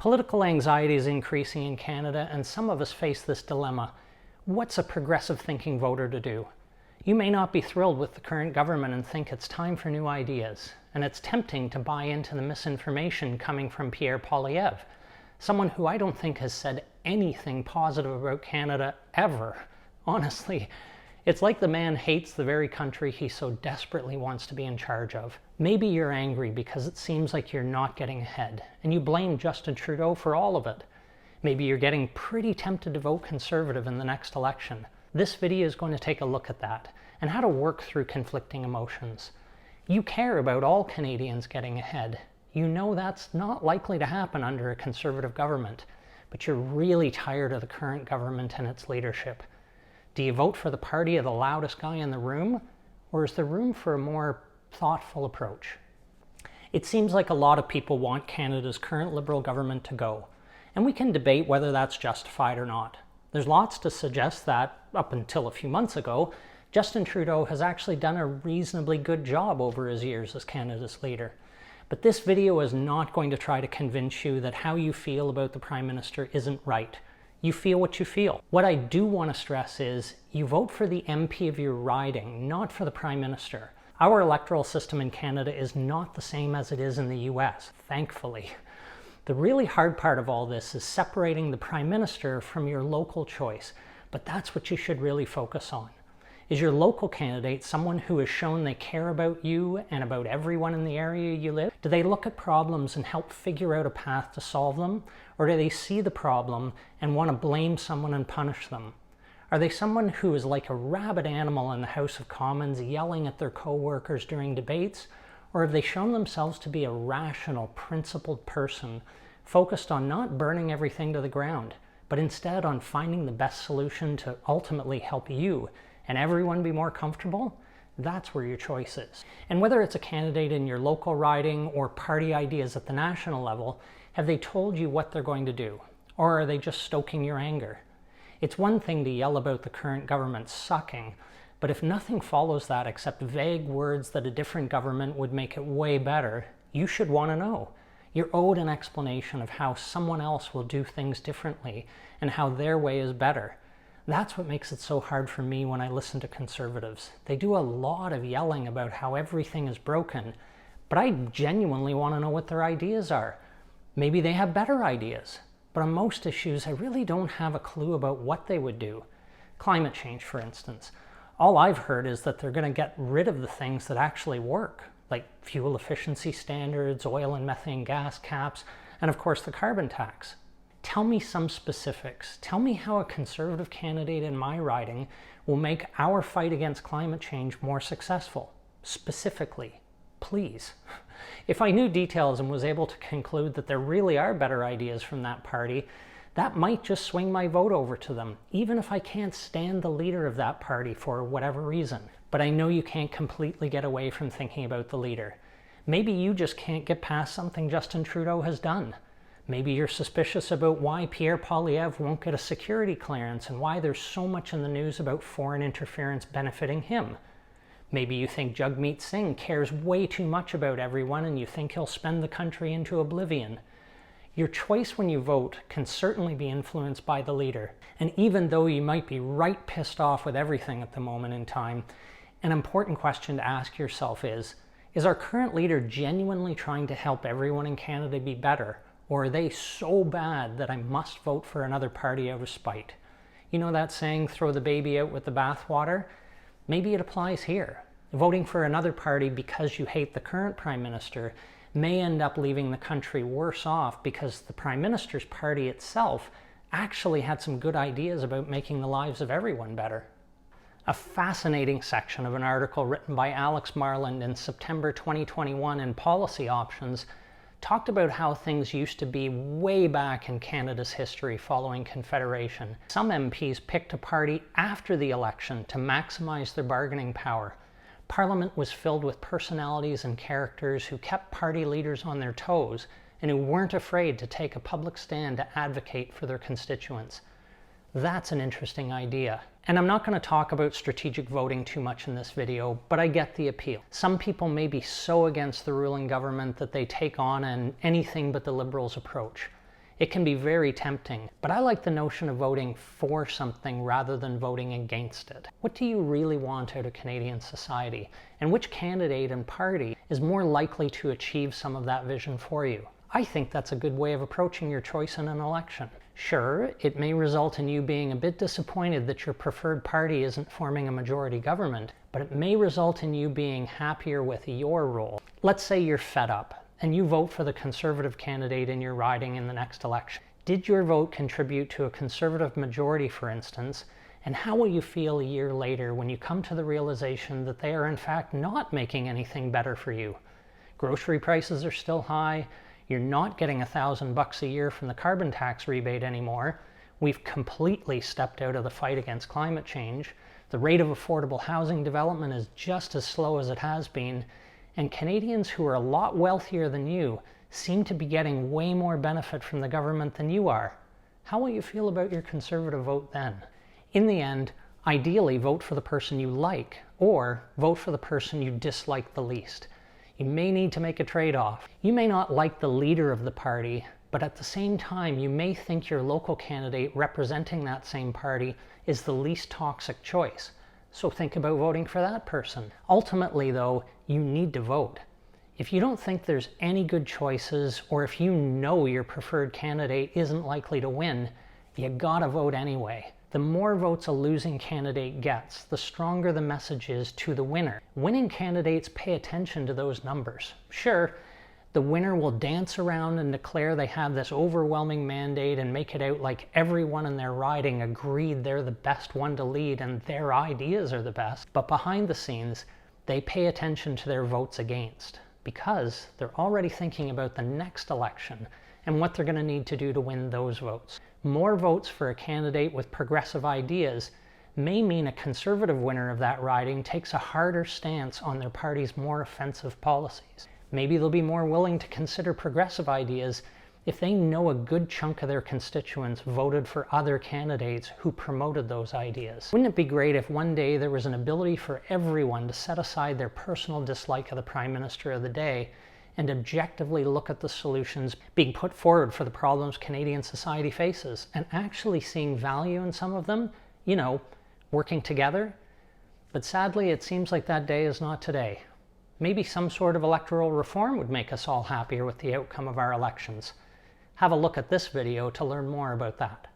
Political anxiety is increasing in Canada, and some of us face this dilemma. What's a progressive thinking voter to do? You may not be thrilled with the current government and think it's time for new ideas, and it's tempting to buy into the misinformation coming from Pierre Poilievre, someone who I don't think has said anything positive about Canada ever. Honestly, it's like the man hates the very country he so desperately wants to be in charge of. Maybe you're angry because it seems like you're not getting ahead, and you blame Justin Trudeau for all of it. Maybe you're getting pretty tempted to vote Conservative in the next election. This video is going to take a look at that, and how to work through conflicting emotions. You care about all Canadians getting ahead. You know that's not likely to happen under a Conservative government, but you're really tired of the current government and its leadership. Do you vote for the party of the loudest guy in the room, or is there room for a more thoughtful approach? It seems like a lot of people want Canada's current Liberal government to go, and we can debate whether that's justified or not. There's lots to suggest that, up until a few months ago, Justin Trudeau has actually done a reasonably good job over his years as Canada's leader. But this video is not going to try to convince you that how you feel about the Prime Minister isn't right. You feel what you feel. What I do want to stress is you vote for the MP of your riding, not for the Prime Minister. Our electoral system in Canada is not the same as it is in the US, thankfully. The really hard part of all this is separating the Prime Minister from your local choice, but that's what you should really focus on. Is your local candidate someone who has shown they care about you and about everyone in the area you live? Do they look at problems and help figure out a path to solve them? Or do they see the problem and want to blame someone and punish them? Are they someone who is like a rabid animal in the House of Commons yelling at their co-workers during debates? Or have they shown themselves to be a rational, principled person focused on not burning everything to the ground, but instead on finding the best solution to ultimately help you and everyone be more comfortable? That's where your choice is. And whether it's a candidate in your local riding or party ideas at the national level, have they told you what they're going to do? Or are they just stoking your anger? It's one thing to yell about the current government sucking, but if nothing follows that except vague words that a different government would make it way better, you should want to know. You're owed an explanation of how someone else will do things differently and how their way is better. That's what makes it so hard for me when I listen to Conservatives. They do a lot of yelling about how everything is broken, but I genuinely want to know what their ideas are. Maybe they have better ideas, but on most issues I really don't have a clue about what they would do. Climate change, for instance. All I've heard is that they're going to get rid of the things that actually work, like fuel efficiency standards, oil and methane gas caps, and of course the carbon tax. Tell me some specifics. Tell me how a Conservative candidate in my riding will make our fight against climate change more successful. Specifically, please. If I knew details and was able to conclude that there really are better ideas from that party, that might just swing my vote over to them, even if I can't stand the leader of that party for whatever reason. But I know you can't completely get away from thinking about the leader. Maybe you just can't get past something Justin Trudeau has done. Maybe you're suspicious about why Pierre Poilievre won't get a security clearance and why there's so much in the news about foreign interference benefiting him. Maybe you think Jagmeet Singh cares way too much about everyone and you think he'll spend the country into oblivion. Your choice when you vote can certainly be influenced by the leader. And even though you might be right pissed off with everything at the moment in time, an important question to ask yourself is our current leader genuinely trying to help everyone in Canada be better? Or are they so bad that I must vote for another party out of spite? You know that saying, throw the baby out with the bathwater? Maybe it applies here. Voting for another party because you hate the current Prime Minister may end up leaving the country worse off because the Prime Minister's party itself actually had some good ideas about making the lives of everyone better. A fascinating section of an article written by Alex Marland in September 2021 in Policy Options talked about how things used to be way back in Canada's history following Confederation. Some MPs picked a party after the election to maximize their bargaining power. Parliament was filled with personalities and characters who kept party leaders on their toes and who weren't afraid to take a public stand to advocate for their constituents. That's an interesting idea. And I'm not going to talk about strategic voting too much in this video, but I get the appeal. Some people may be so against the ruling government that they take on an anything but the Liberals approach. It can be very tempting, but I like the notion of voting for something rather than voting against it. What do you really want out of Canadian society? And which candidate and party is more likely to achieve some of that vision for you? I think that's a good way of approaching your choice in an election. Sure, it may result in you being a bit disappointed that your preferred party isn't forming a majority government, but it may result in you being happier with your role. Let's say you're fed up and you vote for the Conservative candidate in your riding in the next election. Did your vote contribute to a Conservative majority, for instance? And how will you feel a year later when you come to the realization that they are in fact not making anything better for you? Grocery prices are still high. You're not getting $1,000 a year from the carbon tax rebate anymore. We've completely stepped out of the fight against climate change. The rate of affordable housing development is just as slow as it has been. And Canadians who are a lot wealthier than you seem to be getting way more benefit from the government than you are. How will you feel about your Conservative vote then? In the end, ideally vote for the person you like, or vote for the person you dislike the least. You may need to make a trade-off. You may not like the leader of the party, but at the same time you may think your local candidate representing that same party is the least toxic choice. So think about voting for that person. Ultimately though, you need to vote. If you don't think there's any good choices, or if you know your preferred candidate isn't likely to win, you gotta vote anyway. The more votes a losing candidate gets, the stronger the message is to the winner. Winning candidates pay attention to those numbers. Sure, the winner will dance around and declare they have this overwhelming mandate and make it out like everyone in their riding agreed they're the best one to lead and their ideas are the best. But behind the scenes, they pay attention to their votes against, because they're already thinking about the next election and what they're going to need to do to win those votes. More votes for a candidate with progressive ideas may mean a Conservative winner of that riding takes a harder stance on their party's more offensive policies. Maybe they'll be more willing to consider progressive ideas if they know a good chunk of their constituents voted for other candidates who promoted those ideas. Wouldn't it be great if one day there was an ability for everyone to set aside their personal dislike of the Prime Minister of the day and objectively look at the solutions being put forward for the problems Canadian society faces, and actually seeing value in some of them, you know, working together? But sadly, it seems like that day is not today. Maybe some sort of electoral reform would make us all happier with the outcome of our elections. Have a look at this video to learn more about that.